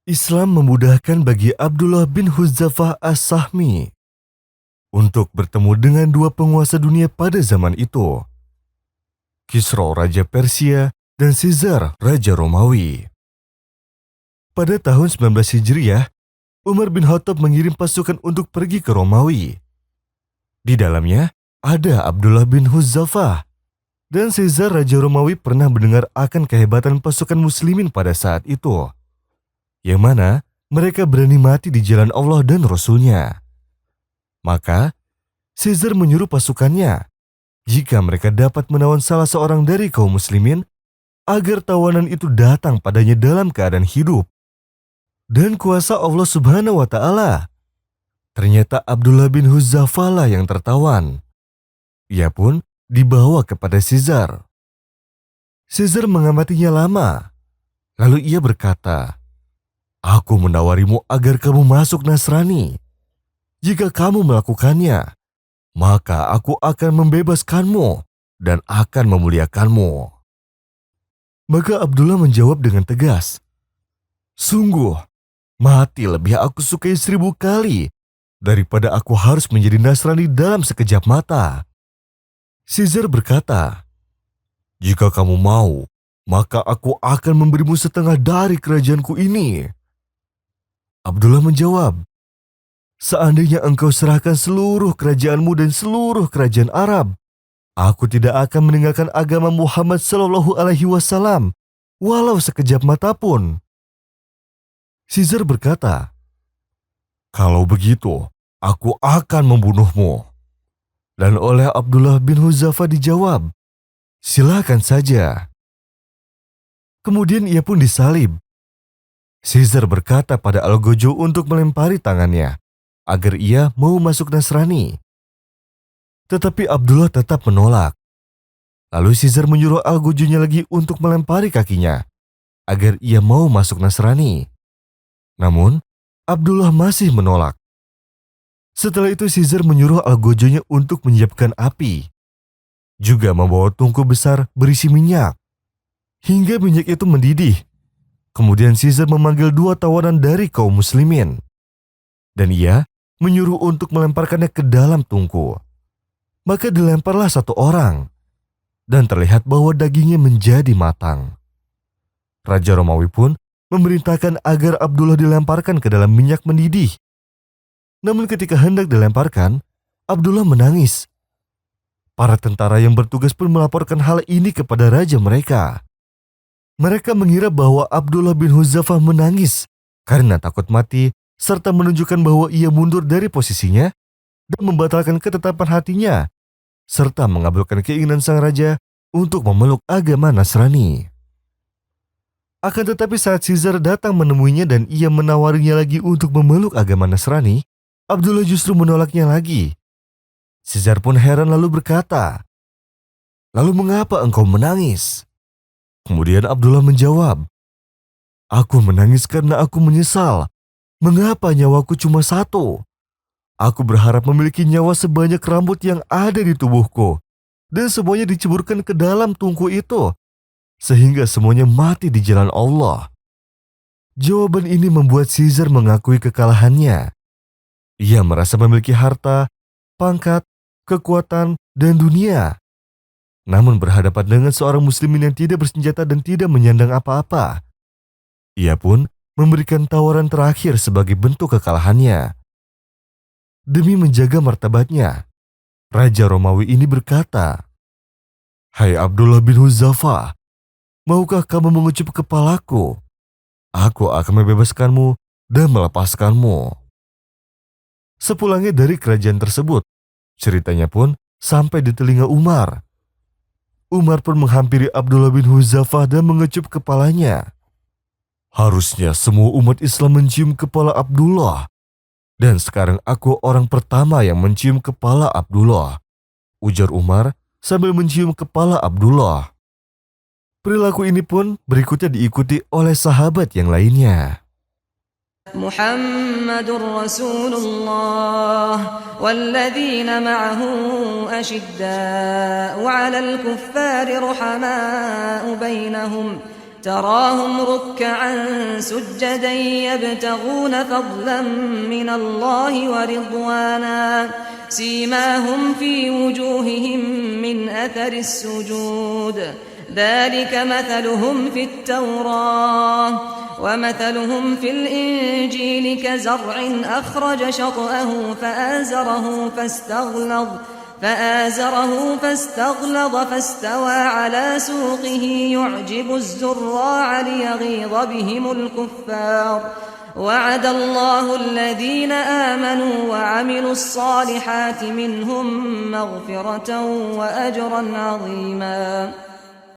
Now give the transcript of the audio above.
Islam memudahkan bagi Abdullah bin Hudzafah As-Sahmi untuk bertemu dengan dua penguasa dunia pada zaman itu, Kisra Raja Persia dan Caesar Raja Romawi. Pada tahun 19 Hijriah, Umar bin Khattab mengirim pasukan untuk pergi ke Romawi. Di dalamnya ada Abdullah bin Hudzafah, dan Caesar Raja Romawi pernah mendengar akan kehebatan pasukan muslimin pada saat itu, yang mana mereka berani mati di jalan Allah dan Rasul-Nya. Maka, Caesar menyuruh pasukannya, jika mereka dapat menawan salah seorang dari kaum muslimin, agar tawanan itu datang padanya dalam keadaan hidup. Dan kuasa Allah Subhanahu wa Ta'ala, ternyata Abdullah bin Hudzafah lah yang tertawan. Ia pun dibawa kepada Caesar. Caesar mengamatinya lama, lalu ia berkata, "Aku menawarimu agar kamu masuk Nasrani. Jika kamu melakukannya, maka aku akan membebaskanmu dan akan memuliakanmu." Maka Abdullah menjawab dengan tegas, "Sungguh, mati lebih aku sukai 1000 kali daripada aku harus menjadi Nasrani dalam sekejap mata." Caesar berkata, "Jika kamu mau, maka aku akan memberimu setengah dari kerajaanku ini." Abdullah menjawab, "Seandainya engkau serahkan seluruh kerajaanmu dan seluruh kerajaan Arab, aku tidak akan meninggalkan agama Muhammad Sallallahu Alaihi Wasallam, walau sekejap mata pun." Caesar berkata, "Kalau begitu, aku akan membunuhmu." Dan oleh Abdullah bin Hudzafah dijawab, "Silakan saja." Kemudian ia pun disalib. Caesar berkata pada Algojo untuk melempari tangannya, agar ia mau masuk Nasrani. Tetapi Abdullah tetap menolak. Lalu Caesar menyuruh Algojonya lagi untuk melempari kakinya, agar ia mau masuk Nasrani. Namun, Abdullah masih menolak. Setelah itu Caesar menyuruh Algojonya untuk menyiapkan api, juga membawa tungku besar berisi minyak, hingga minyak itu mendidih. Kemudian Caesar memanggil dua tawanan dari kaum muslimin, dan ia menyuruh untuk melemparkannya ke dalam tungku. Maka dilemparlah satu orang, dan terlihat bahwa dagingnya menjadi matang. Raja Romawi pun memerintahkan agar Abdullah dilemparkan ke dalam minyak mendidih. Namun ketika hendak dilemparkan, Abdullah menangis. Para tentara yang bertugas pun melaporkan hal ini kepada raja mereka. Mereka mengira bahwa Abdullah bin Hudzafah menangis karena takut mati, serta menunjukkan bahwa ia mundur dari posisinya dan membatalkan ketetapan hatinya, serta mengabulkan keinginan sang raja untuk memeluk agama Nasrani. Akan tetapi saat Caesar datang menemuinya dan ia menawarinya lagi untuk memeluk agama Nasrani, Abdullah justru menolaknya lagi. Caesar pun heran lalu berkata, "Lalu mengapa engkau menangis?" Kemudian Abdullah menjawab, "Aku menangis karena aku menyesal. Mengapa nyawaku cuma satu? Aku berharap memiliki nyawa sebanyak rambut yang ada di tubuhku, dan semuanya diceburkan ke dalam tungku itu, sehingga semuanya mati di jalan Allah." Jawaban ini membuat Caesar mengakui kekalahannya. Ia merasa memiliki harta, pangkat, kekuatan, dan dunia. Namun berhadapan dengan seorang muslimin yang tidak bersenjata dan tidak menyandang apa-apa, ia pun memberikan tawaran terakhir sebagai bentuk kekalahannya. Demi menjaga martabatnya, Raja Romawi ini berkata, "Hai Abdullah bin Hudzafah, maukah kamu mengucup kepalaku? Aku akan membebaskanmu dan melepaskanmu." Sepulangnya dari kerajaan tersebut, ceritanya pun sampai di telinga Umar. Umar pun menghampiri Abdullah bin Hudzafah dan mengecup kepalanya. "Harusnya semua umat Islam mencium kepala Abdullah. Dan sekarang aku orang pertama yang mencium kepala Abdullah," ujar Umar sambil mencium kepala Abdullah. Perilaku ini pun berikutnya diikuti oleh sahabat yang lainnya. Muhammadur Rasulullah walladzina ma'ahu asyidda'u 'alal kuffari ruhama'u bainahum تراهم ركعا سجدا يبتغون فضلا من الله ورضوانا سيماهم في وجوههم من أثر السجود ذلك مثلهم في التوراة ومثلهم في الإنجيل كزرع أخرج شطأه فآزره فاستغلظ فاستوى على سوقه يعجب الزراع ليغيظ بهم الكفار وعد الله الذين آمنوا وعملوا الصالحات منهم مغفرة وأجرا عظيما